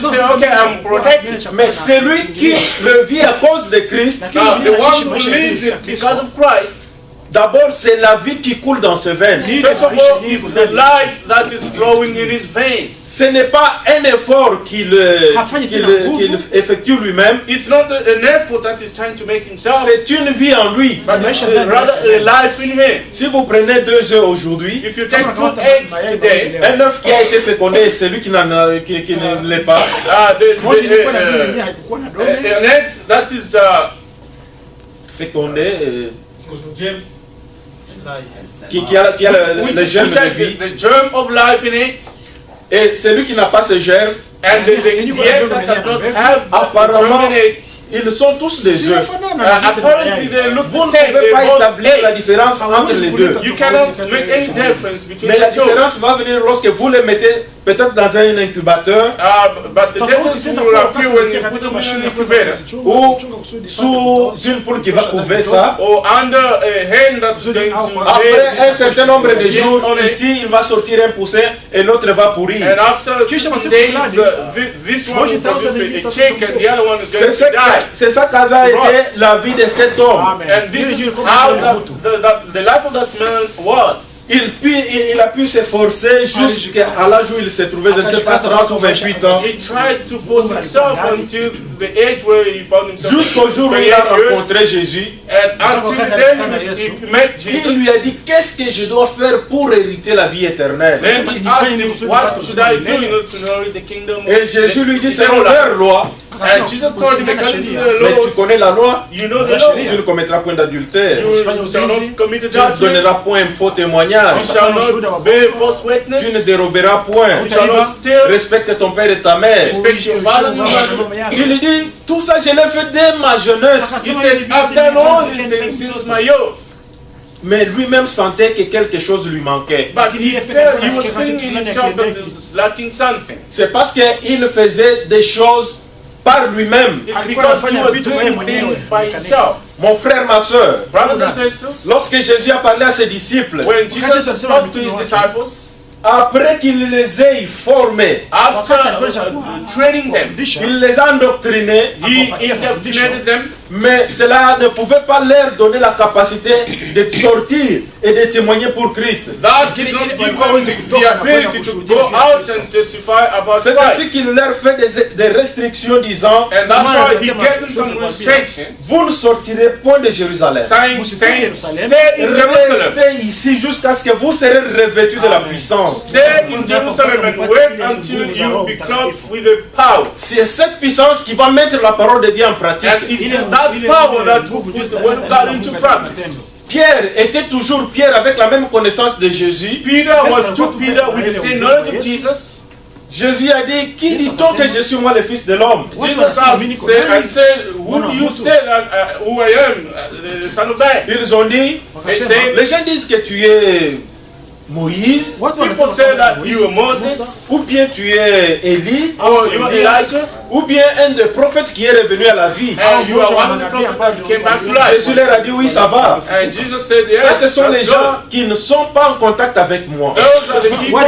You say, okay, I'm protected. Mais celui qui le vit à cause de Christ, Now, the one who lives it because of Christ, d'abord c'est la vie qui coule dans ses veines. first of all, is the life that is flowing in his veins. Ce n'est pas un effort qu'il effectue lui-même. It's not an effort that he's trying to make himself, C'est une vie en lui. but it's rather a life in him. Si vous prenez 2 œufs aujourd'hui, If you take 2 eggs today, un œuf qui a été fécondé, celui qui ne l'est pas. an egg that is Fécondé, qui a le germe de vie. the germ of life in it, Et celui qui n'a pas ce germe, and the egg that does not have apparemment, germ in it, ils sont tous des œufs. apparently they look Vous the ne same. pouvez They're pas both établir la eggs. différence entre les deux. You cannot make any difference between Mais la the two. différence va venir lorsque vous les mettez peut-être dans un incubateur But the difference will appear when you put them in an incubator ou sous une poule qui va couver ça. or under a hen that's going to Après un certain nombre de lay jours, on it. ici il va sortir un poussin et l'autre va pourrir. And after 6 days, this one will produce a chick and the other one is going to die. C'est ça qu'avait été la vie de cet homme. And this is how the life of that man was. Il a pu s'efforcer jusqu'à l'âge où il s'est trouvé, je ne sais pas, 30 ou 28 ans. He tried to force himself until the age where he found himself. Jusqu'au jour où il a rencontré Jésus. And until the day he met Jesus. Il lui a dit, qu'est-ce que je dois faire pour hériter la vie éternelle? Then he asked him, what should I do in order to inherit the kingdom? Et Jésus lui dit, selon leur loi. And Jesus told him, according to the Mais tu laws, connais la loi? you know the law. Tu ne commettras point d'adultère. You shall not commit Tu ne adultery. donneras point faux témoignage. You shall not bear false Tu ne witness. déroberas point. You shall not steal. Respecte ton père et ta mère. Respect your father and your mother. Il lui dit, tout ça je l'ai fait dès ma jeunesse. He said, I've done all these things since my youth. Mais lui-même sentait que quelque chose lui manquait. But he was feeling in himself that he was lacking something. C'est parce qu'il faisait des choses par lui-même. It's because he was doing things by himself. Mon frère, ma soeur, Brothers and sisters, lorsque Jésus a parlé à ses disciples, when Jesus spoke to his disciples, après qu'il les ait formés, after training them, il les a endoctrinés, he indoctrinated them, mais cela ne pouvait pas leur donner la capacité de sortir et de témoigner pour Christ. that did not give them the ability to go out and testify about C'est ainsi Christ. qu'il leur fait des restrictions disant, And that's why he gave them some restrictions, vous ne sortirez point de Jérusalem. saying, stay in Jerusalem. Restez ici jusqu'à ce que vous serez revêtus de la puissance. Stay in Jerusalem and wait until you be clothed with the power. C'est cette puissance qui va mettre la parole de Dieu en pratique. And it is that power that will put the word of God into practice. Pierre était toujours Pierre avec la même connaissance de Jésus. Peter was still Peter with the same knowledge of Jesus. Jésus a dit, qui dit-on que je suis moi le fils de l'homme? Jesus said, who do you say that who I am, the son of man? Ils ont dit, They say, les gens disent que tu es Moïse, people say that you are Moses, ou bien tu es Élie, or you are Elijah, ou bien un des prophètes qui est revenu à la vie. and you are one of the prophets that came back to life. Jésus leur a dit, oui, ça va. And Jesus said, Ça, yes, ce sont les that's gens good. qui ne sont pas en contact avec moi. Those are the people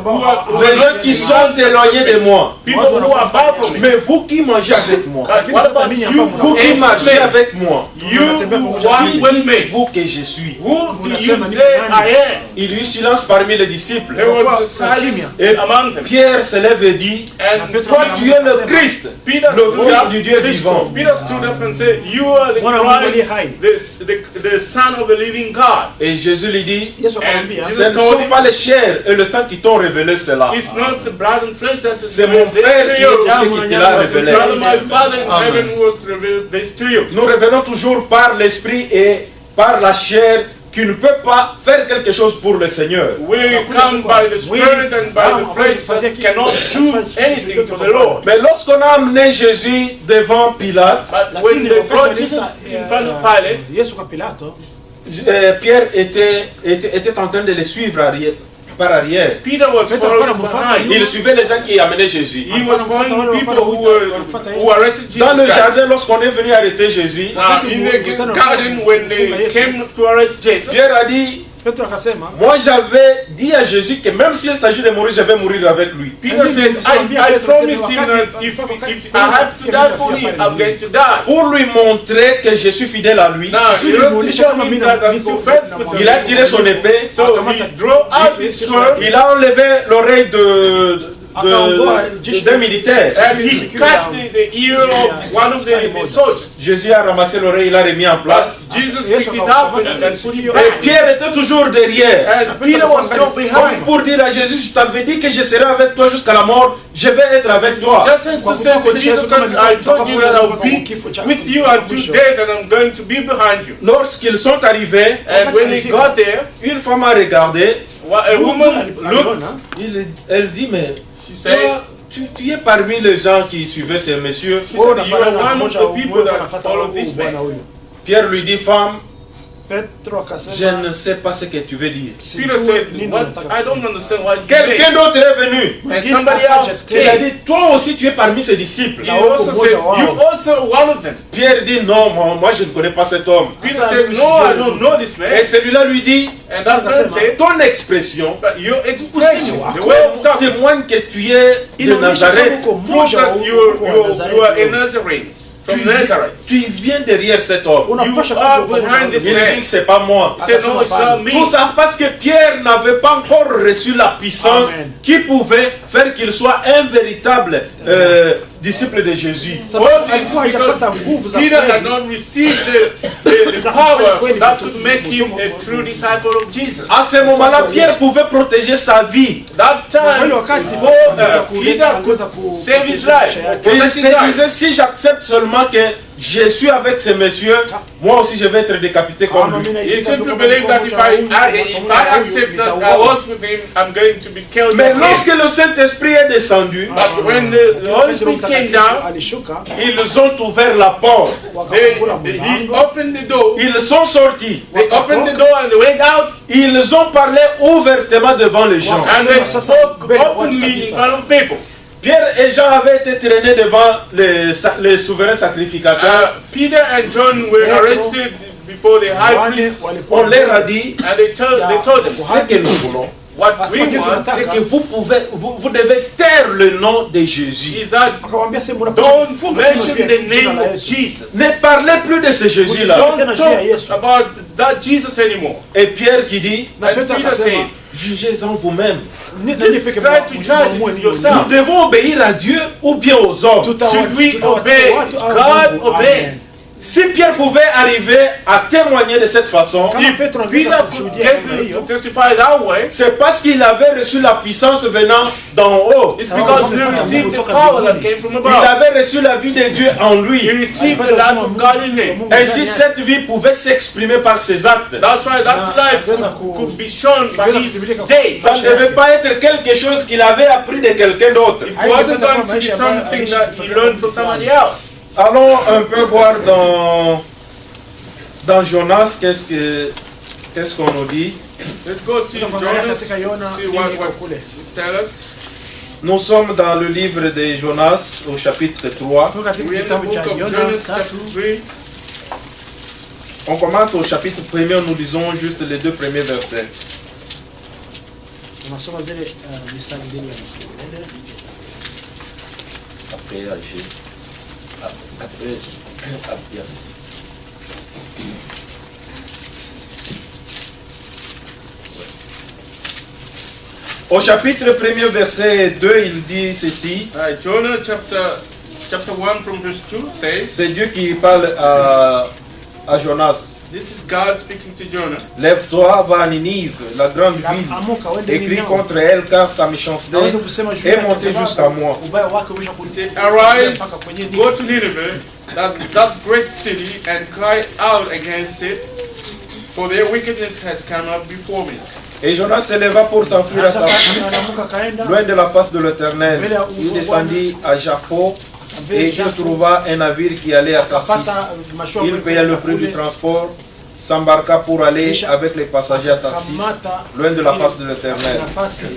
who Les gens qui sont éloignés de moi. people who are far from me. Mais vous qui mangez avec moi, But what about you vous qui who marchez avec moi, You who walk qui with me. dites-vous que je suis? Who do you say I am? Il y eut silence parmi les disciples. There was a silence Et among them. Pierre se lève et dit, And toi tu es le Christ, Peter le stood Fils up. du Dieu vivant. Peter stood up and said, "You are the Christ, the Son of the living God." Et Jésus lui dit, And ce Jesus ne told sont him, pas les chairs et le sang qui t'ont révélé cela. "It's not the blood and flesh that is C'est mon revealed Père this qui to est you. aussi qui te l'a It's révélé. rather my Father in Amen. heaven who has revealed this to you." Nous revenons toujours par l'esprit et par la chair qui ne peut pas faire quelque chose pour le Seigneur. We come by the Spirit and by the flesh that cannot do anything to the Lord. Mais lorsqu'on a amené Jésus devant Pilate, But when they brought Jesus in front of Pilate, Pierre était en train de les suivre par arrière. Peter was following behind. Il suivait les gens qui amenaient Jésus. He was following people who arrested Jesus Dans le Christ. jardin, lorsqu'on est venu arrêter Jésus, In the garden, when they came to arrest Jesus, Pierre a dit, Moi j'avais dit à Jésus que même s'il s'agit de mourir, je vais mourir avec lui. Peter said, I promised him that if I have to die for him, I'm going to die. Pour lui montrer que je suis fidèle à lui, Now, you have to show him that I'm so faithful to il a tiré son épée, so he drew out his sword, il a enlevé l'oreille d'un militaire. and he cut the ear of one of the soldiers. Jésus a ramassé l'oreille, il l'a remis en place. Jesus picked it up and put it Et back. Pierre était toujours derrière. And Peter was still behind. Pour dire à Jésus, je t'avais dit que je serai avec toi jusqu'à la mort, je vais être avec toi. Just as to say to Jesus, I told you that I will be with you until death, and I'm going to be behind you. Lorsqu'ils sont arrivés, And when he got there, une femme a regardé, a woman looked. elle dit, mais She said, toi, tu es parmi les gens qui suivaient ces messieurs. she said, you are one of the people that follow this man. Pierre lui dit, femme, je ne sais pas ce que tu veux dire. Peter said, what? I don't understand what you Quelqu'un mean. d'autre est venu. And somebody else Il a came. dit, toi aussi tu es parmi ses disciples. He also said, you also one of them. Pierre dit, non, moi je ne connais pas cet homme. Peter said, no, I don't know this man. Et celui-là lui dit, And that man said, ton expression but your expression, the way of talking, témoigne que tu es de Nazareth. proves that you are a Nazarene. From Nazareth. Tu viens derrière cet homme. You are behind this Il dit man. que c'est pas moi. He said, no, it's not me. Tout ça parce que Pierre n'avait pas encore reçu la puissance qui pouvait faire qu'il soit un véritable disciple de Jésus. Well, this is because Peter had not received the power that could make him a true disciple of Jesus. À ce moment-là, Pierre pouvait protéger sa vie. That time, Peter could save his life. Il se disait, si j'accepte seulement que je suis avec ces messieurs, moi aussi je vais être décapité comme lui. He simply believed that if I accept that I was with him, I'm going to be killed. Mais lorsque le Saint-Esprit est descendu, But when the Holy Spirit came down, ils ont ouvert la porte. he opened the door. Ils sont sortis. They opened the door and they went out. Ils ont parlé ouvertement devant les gens. And they spoke openly in front of people. Pierre et Jean avaient été traînés devant les souverains sacrificateurs. Peter and John were arrested before the high priest. On leur a dit, And they told them, ce que nous voulons, what we want c'est que vous devez taire le nom de Jésus. is that don't mention the name of Jesus. Ne parlez plus de ce Jésus-là. Don't talk about that Jesus anymore. Et Pierre qui dit, And Peter said, jugez-en vous-même. just try to judge it Nous yourself. devons obéir à Dieu ou bien aux hommes. Should we obey God? Obey. Si Pierre pouvait arriver à témoigner de cette façon, Peter could get to testify that way. c'est parce qu'il avait reçu la puissance venant d'en haut. It's because he received the power that came from Il above. avait reçu la vie de Dieu en He lui. received the life of God in him. Ainsi, cette vie pouvait s'exprimer par ses actes. That's why that life could be shown by his days. Ça ne devait pas être quelque chose qu'il avait appris de quelqu'un d'autre. It wasn't going to be something that he learned from somebody else. Allons un peu voir dans Jonas, qu'est-ce qu'on nous dit. Let's go see Jonas, see what it tell us. Nous sommes dans le livre de Jonas au chapitre 3. We're in the book of Jonas chapter 3. On commence au chapitre 1er, nous lisons juste les 2 premiers versets. Après Abdias. Au chapitre 1er, verset 2, il dit ceci. Jonah chapter 1 from verse 2 says, c'est Dieu qui parle à Jonas. This is God speaking to Jonah. Lève-toi, va à Ninive, la grande ville, et crie contre elle, car sa méchanceté est montée jusqu'à moi. He said, arise, go to Nineveh, that great city, and cry out against it, for their wickedness has come up before me. Et Jonas se leva pour s'enfuir à Tarsis, loin de la face de l'Éternel. Il descendit à Jaffo et il trouva un navire qui allait à Tarsis. Il paya le prix du transport, s'embarqua pour aller avec les passagers à Tarsis, loin de la face de l'Éternel.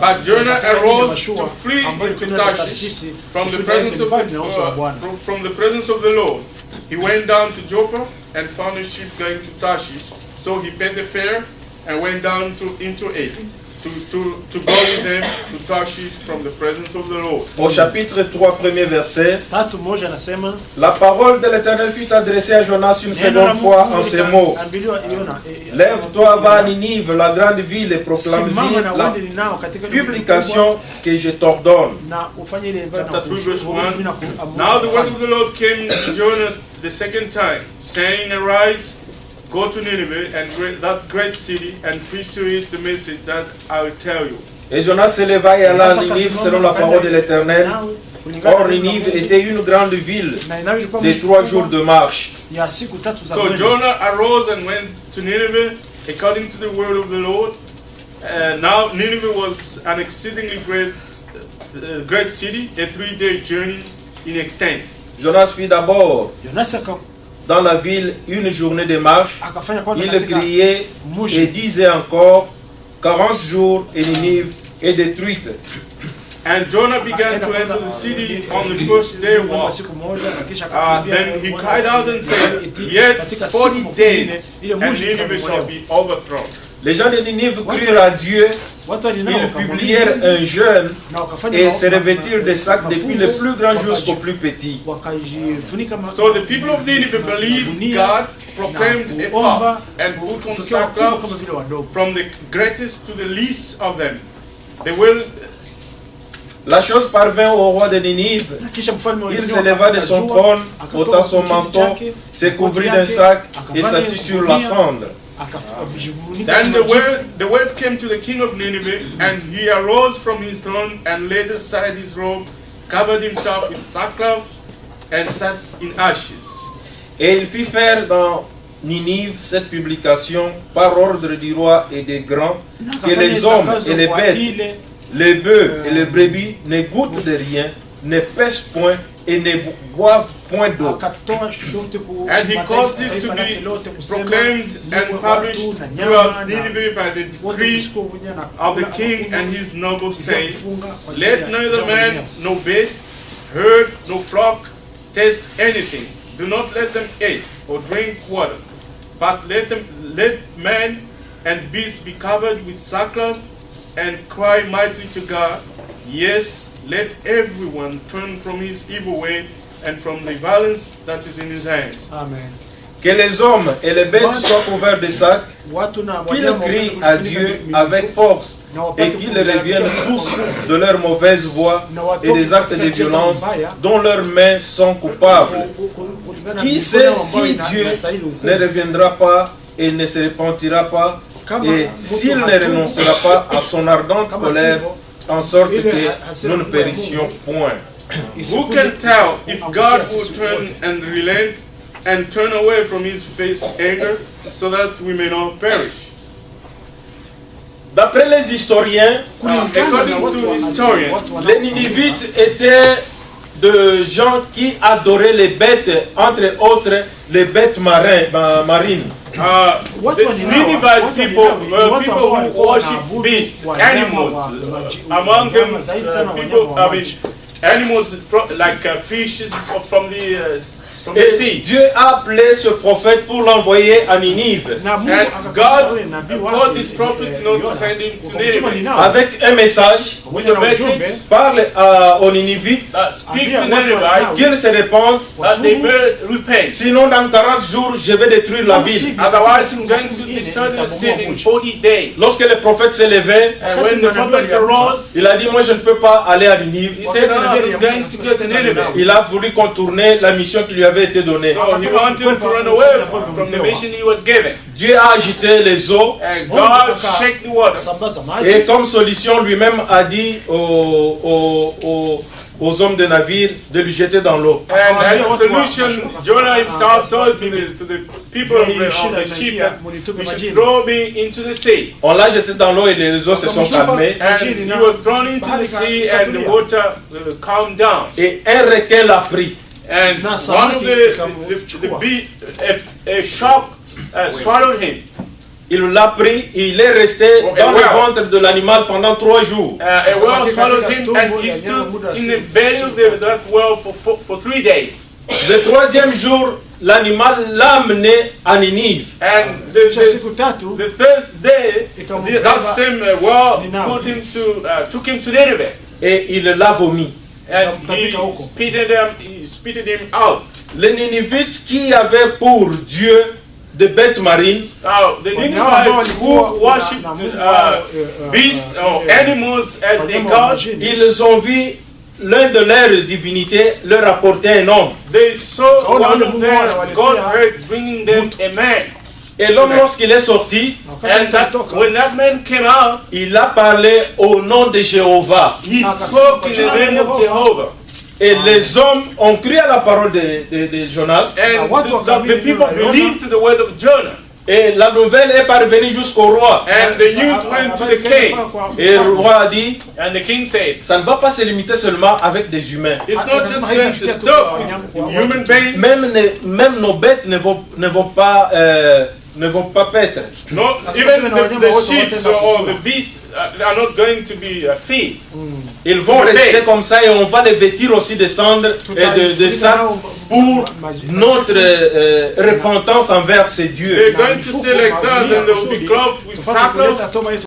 But Jonah arose to flee into Tarshish from the presence of the Lord. He went down to Joppa and found a ship going to Tarshish. So he paid the fare and went down into it to go with them to Tarshish from the presence of the Lord. Au chapitre 3, premier verset, la parole de l'Éternel fut adressée à Jonas une seconde fois en ces mots. Lève-toi, va à Ninive, la grande ville, et proclame-y la publication que je t'ordonne. Chapter 3 verse 1. Now the word of the Lord came to Jonas the second time, saying, Arise, go to Nineveh and that great city and preach to it the message that I will tell you. Et Jonas se leva et alla à Ninive selon la parole de l'Éternel. Or Ninive était une grande ville de 3 jours de marche. So Jonah arose and went to Nineveh according to the word of the Lord. Now Nineveh was an exceedingly great city, a 3-day journey in extent. Jonas fit d'abord dans la ville une journée de marche. Il criait et disait encore 40 jours et Ninive est détruite. And Jonah began to enter the city on the first day walk. Then he cried out and said, Yet 40 days and Nineveh shall be overthrown. Les gens de Ninive crurent à Dieu. Ils publièrent un jeûne et se revêtirent de sacs depuis le plus grand jusqu'au plus petit. So the people of Nineveh believed God, proclaimed a fast, and put on sackcloth from the greatest to the least of them. They will. La chose parvint au roi de Ninive. Il se leva de son trône, ôta son manteau, se couvrit d'un sac et s'assit sur la cendre. Then the word came to the king of Nineveh, and he arose from his throne and laid aside his robe, covered himself in sackcloth, and sat in ashes. Et il fit faire dans Ninive cette publication par ordre du roi et des grands, que les hommes et les bêtes, les bœufs et les brebis ne goûtent de rien, ne pèsent point et ne boivent point d'eau. And he caused it to be proclaimed and published throughout Nineveh by the decree of the king and his nobles, saying, Let neither man, nor beast, herd, nor flock taste anything. Do not let them eat or drink water, but let man and beast be covered with sackcloth and cry mightily to God. Yes, let everyone turn from his evil way and from the violence that is in his hands. Amen. Que les hommes et les bêtes soient couverts de sacs, qu'ils crient à Dieu avec force et qu'ils reviennent tous de leur mauvaise voie et des actes de violence dont leurs mains sont coupables. Qui sait si Dieu ne reviendra pas et ne se repentira pas et s'il ne renoncera pas à son ardente colère en sorte que nous ne périssions point. Who can tell if God will turn and relent and turn away from his face anger so that we may not perish? D'après les historiens, according to historians, les Ninivites étaient de gens qui adoraient les bêtes, entre autres les bêtes marines. The Ninevite people were people who worship beasts, animals. Among them, people, animals like fishes from the Et Dieu a appelé ce prophète pour l'envoyer à Ninive. And God called this prophet to send him to Nineveh. Avec un message, with a message, parle aux Ninivites, speak to Nineveh, qu'ils se répandent, that they may repent. Sinon dans 40 jours, je vais détruire la ville. Otherwise, I'm going to destroy the city in 40 days. Lorsque le prophète s'est levé, and when the prophet arose, il a dit, moi je ne peux pas aller à Ninive. He said, I'm going to go to Nineveh. Il a voulu contourner la mission qui lui avait été donnée. So he wanted to run away from the mission he was given. Dieu a agité les eaux. And God shook the water. Et comme solution, lui-même a dit aux hommes de navire de lui jeter dans l'eau. And as a solution, Jonah himself told to the people of the ship that we should throw me into the sea. On l'a jeté dans l'eau et les eaux se sont calmées. And he was thrown into the sea and the water calmed down. Et un requin l'a pris. And one of a shark swallowed him. Il l'a pris et il est resté dans le ventre de l'animal pendant 3 jours. A whale swallowed him and he stood in the belly of that whale for 3 days. Le 3e jour, l'animal l'a amené à Ninive. And the third day, that same wall took him to Nineveh. Et il l'a vomi. And he spitted him out. Les Ninivites qui avaient pour Dieu des bêtes marines, the Ninevites who worshipped beasts or animals as their god, ils ont vu l'un de leurs divinités leur apporter un homme. They saw one of their godhead bringing them a man. Et l'homme, lorsqu'il est sorti, when that man came out, il a parlé au nom de Jéhovah. He spoke in the name of Jehovah. Et les hommes ont cru à la parole de Jonas. And the people believed the word of Jonah. Et la nouvelle est parvenue jusqu'au roi. And the news went to the king. Et le roi a dit, and the king said, ça ne va pas se limiter seulement avec des humains. It's not just going to stop with human beings. Même nos bêtes ne vont pas paître. No, even the sheep or the beasts are not going to be fed. Ils vont rester comme ça et on va les vêtir aussi de cendres et de sang pour notre repentance envers ces dieux. They're going to say like that and they will be clothed with sackcloth.